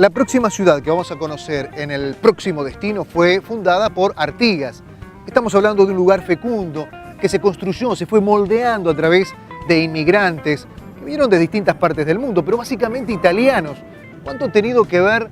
La próxima ciudad que vamos a conocer en el próximo destino fue fundada por Artigas. Estamos hablando de un lugar fecundo que se construyó, se fue moldeando a través de inmigrantes que vinieron de distintas partes del mundo, pero básicamente italianos. ¿Cuánto ha tenido que ver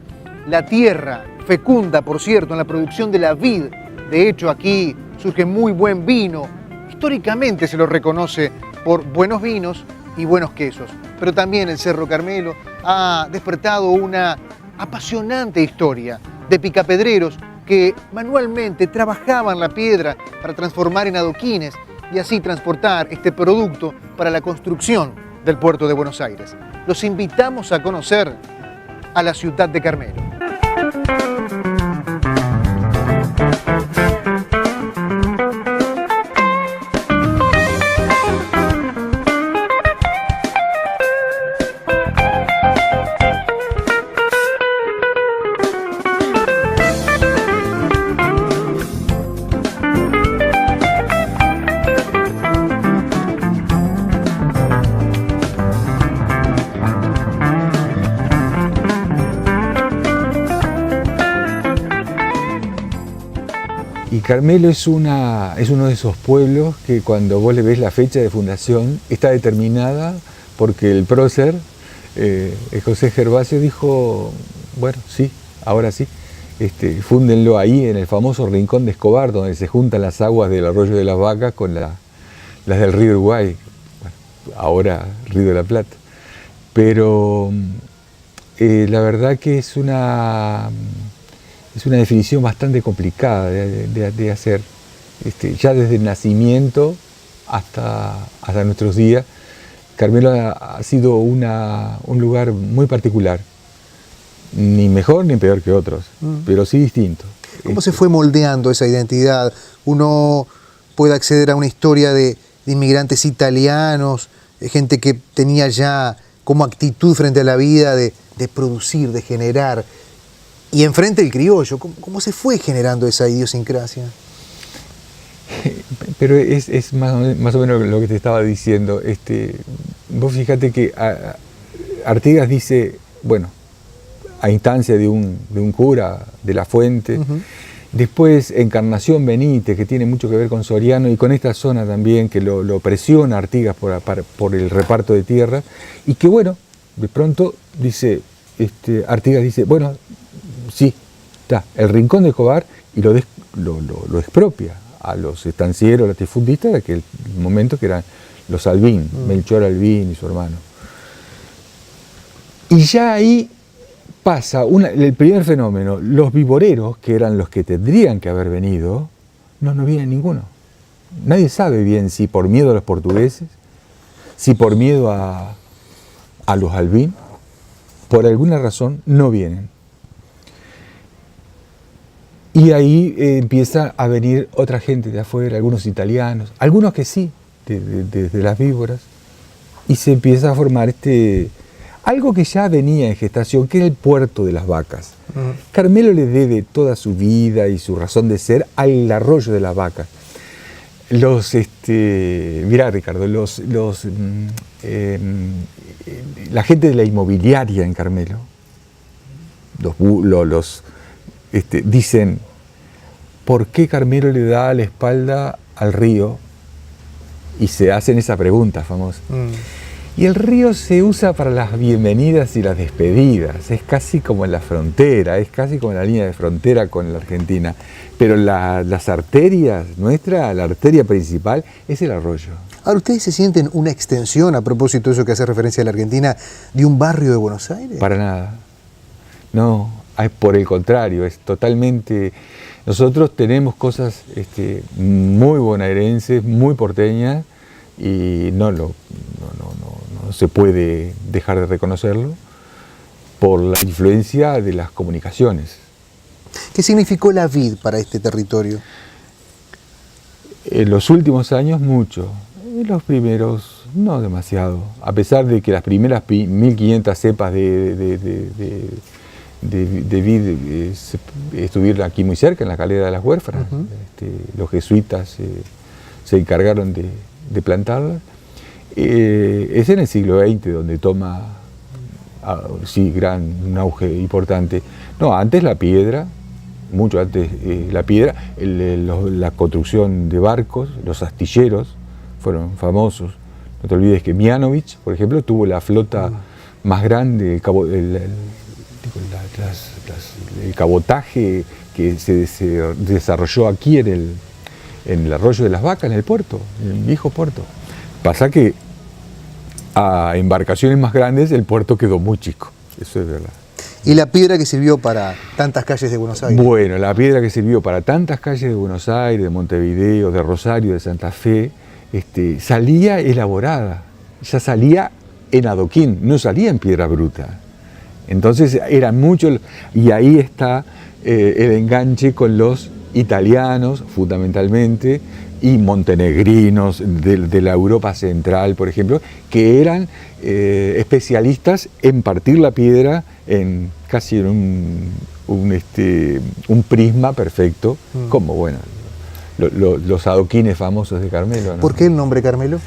la tierra fecunda, por cierto, en la producción de la vid? De hecho, aquí surge muy buen vino. Históricamente se lo reconoce por buenos vinos y buenos quesos. Pero también el Cerro Carmelo ha despertado una apasionante historia de picapedreros que manualmente trabajaban la piedra para transformar en adoquines y así transportar este producto para la construcción del puerto de Buenos Aires. Los invitamos a conocer a la ciudad de Carmelo. Y Carmelo es uno de esos pueblos que cuando vos le ves la fecha de fundación está determinada porque el prócer, José Gervasio, dijo, bueno, sí, ahora sí, fúndenlo ahí en el famoso Rincón de Escobar, donde se juntan las aguas del Arroyo de las Vacas con las del río Uruguay, bueno, ahora Río de la Plata. Pero la verdad que es una definición bastante complicada de hacer, ya desde el nacimiento hasta nuestros días. Carmelo ha sido un lugar muy particular, ni mejor ni peor que otros, pero sí distinto. ¿Cómo se fue moldeando esa identidad? Uno puede acceder a una historia de inmigrantes italianos, gente que tenía ya como actitud frente a la vida de producir, de generar. Y enfrente el criollo, ¿cómo se fue generando esa idiosincrasia? Pero es más o menos lo que te estaba diciendo. Vos fíjate que Artigas dice, bueno, a instancia de un cura de la Fuente, después Encarnación Benítez, que tiene mucho que ver con Soriano y con esta zona también, que lo presiona Artigas por el reparto de tierra, y que bueno, de pronto dice, Artigas dice, bueno, sí, está el Rincón de Escobar, y lo expropia a los estancieros, latifundistas de aquel momento, que eran los Albín, Melchor Albín y su hermano. Y ya ahí pasa el primer fenómeno. Los vivoreros, que eran los que tendrían que haber venido, no viene ninguno. Nadie sabe bien si por miedo a los portugueses, si por miedo a los Albín, por alguna razón no vienen. Y ahí empieza a venir otra gente de afuera, algunos italianos, algunos que sí, de las víboras, y se empieza a formar algo que ya venía en gestación, que era el puerto de las vacas. Carmelo le debe toda su vida y su razón de ser al Arroyo de las Vacas. Mirá, Ricardo, la gente de la inmobiliaria en Carmelo, dicen, ¿por qué Carmelo le da la espalda al río? Y se hacen esa pregunta famosa. Y el río se usa para las bienvenidas y las despedidas, es casi como en la frontera, es casi como en la línea de frontera con la Argentina, pero las arterias, la arteria principal es el arroyo. Ahora, ¿ustedes se sienten una extensión, a propósito de eso que hace referencia a la Argentina, de un barrio de Buenos Aires? Para nada, no. Por el contrario, es totalmente... Nosotros tenemos cosas muy bonaerenses, muy porteñas, y no se puede dejar de reconocerlo por la influencia de las comunicaciones. ¿Qué significó la vid para este territorio? En los últimos años mucho, en los primeros no demasiado, a pesar de que las primeras 1500 cepas de vid estuvieron aquí muy cerca, en la Calera de las Huérfanas. Los jesuitas se encargaron de plantarlas. Es en el siglo XX donde toma sí, un auge importante. No, antes la piedra, mucho antes la piedra, la construcción de barcos, los astilleros fueron famosos. No te olvides que Mianovich, por ejemplo, tuvo la flota más grande, el cabotaje que se desarrolló aquí en el Arroyo de las Vacas, en el puerto, en el viejo puerto. Pasa que a embarcaciones más grandes el puerto quedó muy chico, eso es verdad. ¿Y la piedra que sirvió para tantas calles de Buenos Aires? Bueno, la piedra que sirvió para tantas calles de Buenos Aires, de Montevideo, de Rosario, de Santa Fe, salía elaborada, ya salía en adoquín, no salía en piedra bruta. Entonces eran muchos, y ahí está el enganche con los italianos, fundamentalmente, y montenegrinos de la Europa central, por ejemplo, que eran especialistas en partir la piedra casi en un prisma perfecto, como bueno, los adoquines famosos de Carmelo, ¿no? ¿Por qué el nombre Carmelo?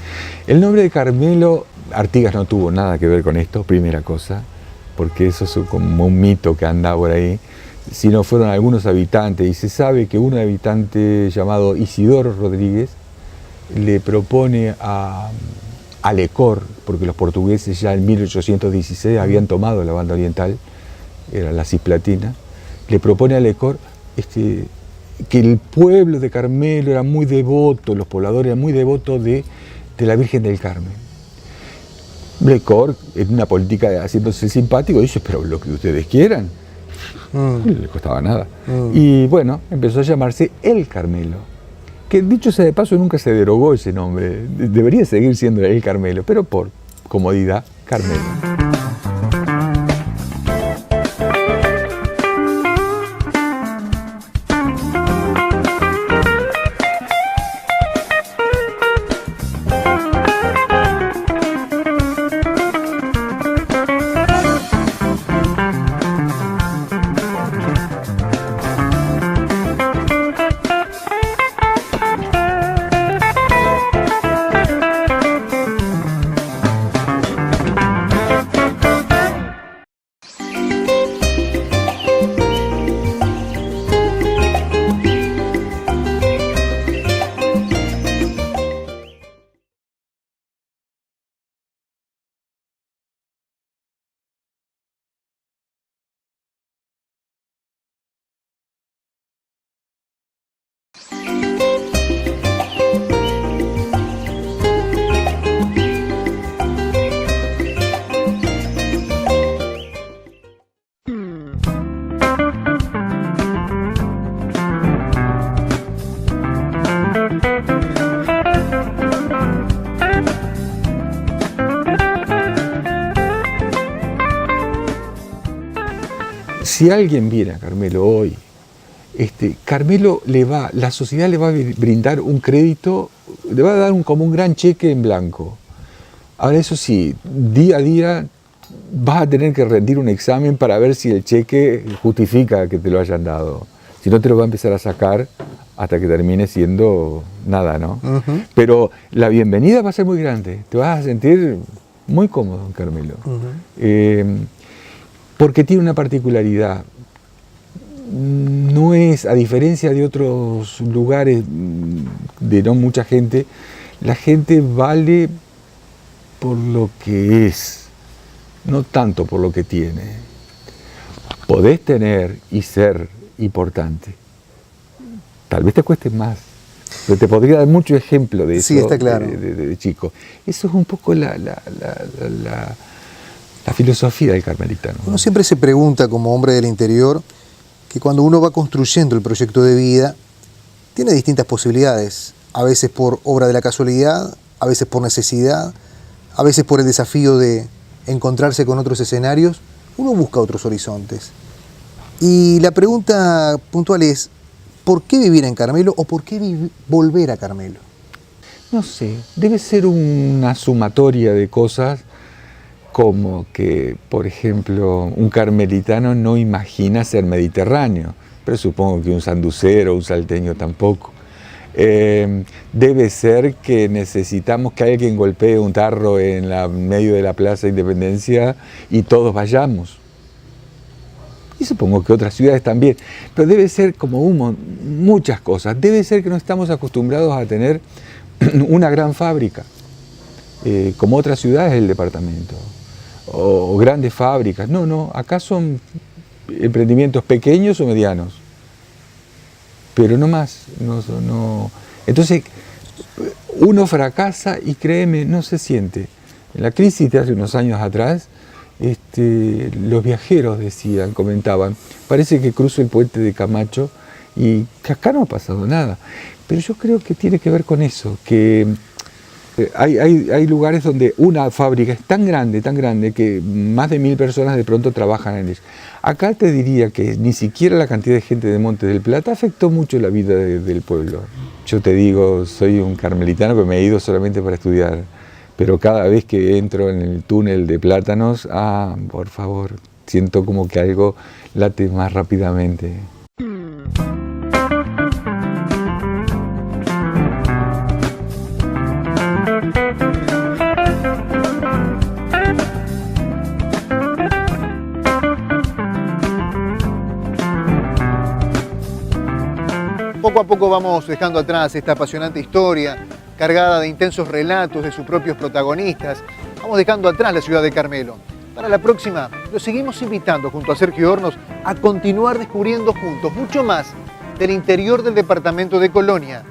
El nombre de Carmelo, Artigas no tuvo nada que ver con esto, primera cosa, porque eso es como un mito que anda por ahí, sino fueron algunos habitantes, y se sabe que un habitante llamado Isidoro Rodríguez le propone a Lecor, porque los portugueses ya en 1816 habían tomado la banda oriental, era la Cisplatina, le propone a Lecor que el pueblo de Carmelo era muy devoto, los pobladores eran muy devotos de la Virgen del Carmen. Lecor, en una política haciéndose simpático, dice, pero lo que ustedes quieran. No le costaba nada. Y bueno, empezó a llamarse El Carmelo, que dicho sea de paso nunca se derogó ese nombre, debería seguir siendo El Carmelo, pero por comodidad, Carmelo. Si alguien viene a Carmelo hoy, Carmelo la sociedad le va a brindar un crédito, le va a dar como un gran cheque en blanco. Ahora eso sí, día a día vas a tener que rendir un examen para ver si el cheque justifica que te lo hayan dado. Si no, te lo va a empezar a sacar hasta que termine siendo nada, ¿no? Pero la bienvenida va a ser muy grande, te vas a sentir muy cómodo en Carmelo. Porque tiene una particularidad, no es, a diferencia de otros lugares de no mucha gente, la gente vale por lo que es, no tanto por lo que tiene. Podés tener y ser importante, tal vez te cueste más, pero te podría dar mucho ejemplo de eso. Sí, está claro. de chico. Eso es un poco la filosofía del carmelitano. Uno siempre se pregunta, como hombre del interior, que cuando uno va construyendo el proyecto de vida, tiene distintas posibilidades, a veces por obra de la casualidad, a veces por necesidad, a veces por el desafío de encontrarse con otros escenarios, uno busca otros horizontes. Y la pregunta puntual es, ¿por qué vivir en Carmelo o por qué volver a Carmelo? No sé, debe ser una sumatoria de cosas, como que, por ejemplo, un carmelitano no imagina ser mediterráneo, pero supongo que un sanducero o un salteño tampoco. Debe ser que necesitamos que alguien golpee un tarro en medio de la Plaza Independencia y todos vayamos. Y supongo que otras ciudades también. Pero debe ser como muchas cosas. Debe ser que no estamos acostumbrados a tener una gran fábrica, como otras ciudades del departamento, o grandes fábricas. No, acá son emprendimientos pequeños o medianos, pero no más. No. Entonces, uno fracasa y créeme, no se siente. En la crisis de hace unos años atrás, los viajeros comentaban, parece que cruzo el puente de Camacho y que acá no ha pasado nada. Pero yo creo que tiene que ver con eso, que hay lugares donde una fábrica es tan grande que más de 1000 personas de pronto trabajan en ella. Acá te diría que ni siquiera la cantidad de gente de Montes del Plata afectó mucho la vida del pueblo. Yo te digo, soy un carmelitano que me he ido solamente para estudiar, pero cada vez que entro en el túnel de Plátanos, por favor, siento como que algo late más rápidamente. Poco a poco vamos dejando atrás esta apasionante historia, cargada de intensos relatos de sus propios protagonistas. Vamos dejando atrás la ciudad de Carmelo. Para la próxima, los seguimos invitando junto a Sergio Hornos a continuar descubriendo juntos mucho más del interior del departamento de Colonia.